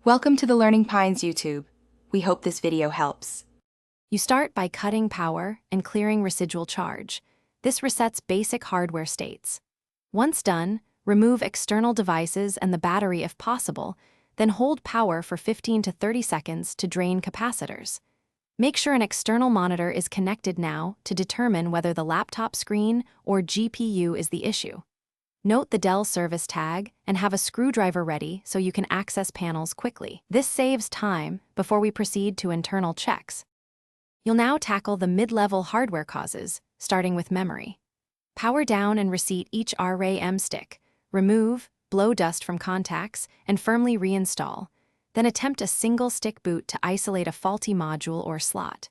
Welcome to the Learning Pines YouTube. We hope this video helps. You start by cutting power and clearing residual charge. This resets basic hardware states. Once done, remove external devices and the battery if possible, then hold power for 15 to 30 seconds to drain capacitors. Make sure an external monitor is connected now to determine whether the laptop screen or GPU is the issue. Note the Dell service tag and have a screwdriver ready so you can access panels quickly. This saves time before we proceed to internal checks. You'll now tackle the mid-level hardware causes, starting with memory. Power down and reseat each RAM stick. Remove, blow dust from contacts, and firmly reinstall. Then attempt a single-stick boot to isolate a faulty module or slot.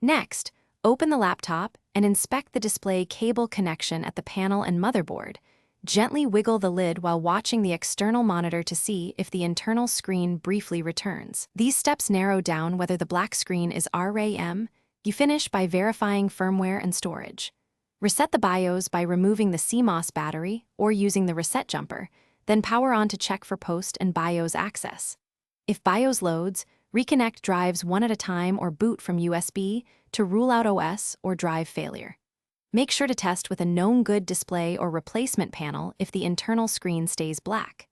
Next, open the laptop and inspect the display cable connection at the panel and motherboard. Gently wiggle the lid while watching the external monitor to see if the internal screen briefly returns. These steps narrow down whether the black screen is RAM. You finish by verifying firmware and storage. Reset the BIOS by removing the CMOS battery or using the reset jumper, then power on to check for post and BIOS access. If BIOS loads, reconnect drives one at a time or boot from USB to rule out OS or drive failure. Make sure to test with a known good display or replacement panel if the internal screen stays black.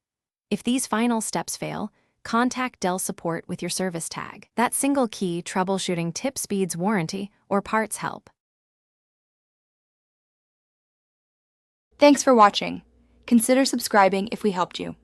If these final steps fail, contact Dell support with your service tag. That single key troubleshooting tip speeds warranty or parts help. Thanks for watching. Consider subscribing if we helped you.